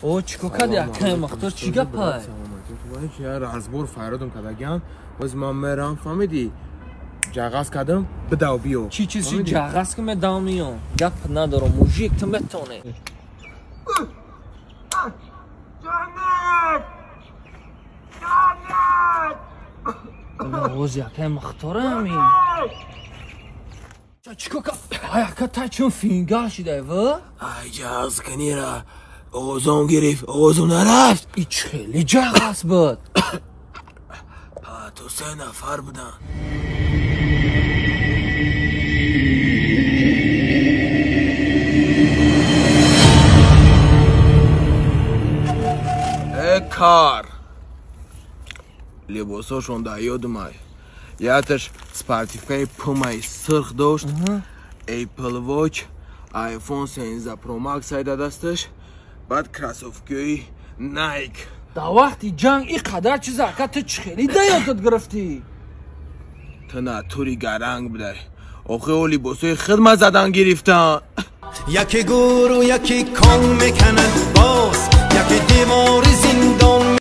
او چیکو کردی اکه مختار چی گپه؟ تو رازبور فایردم کداگیان باز من میرم فهمیدی جاغاز کردم بداو بیو چی چیزی جاغاز که میداو میام گپ ندارم موجیک تو میتونه نوز یکه مختاره همین چیکو که یکه تا چون فینگال شده و؟ ای جاغاز کنی را اوزون گرفت اوزون نرفت ای خیلی جاغاز بود تو 3 نفر بودن کار لباساشون در یادم یادش سپارتیفای پومای سرخ داشت ایپل واچ آیفون 13 پرو ماکس های دستش بعد کراسوفکی نایک در وقتی جنگ اینقدر چیزا که تو خیلی دیاتت گرفتی تو ناتوری گرنگ بده آخه او لباسای خدمت زدن گرفتن یکی گور و یکی کام میکنه باز یکی دیوار زندان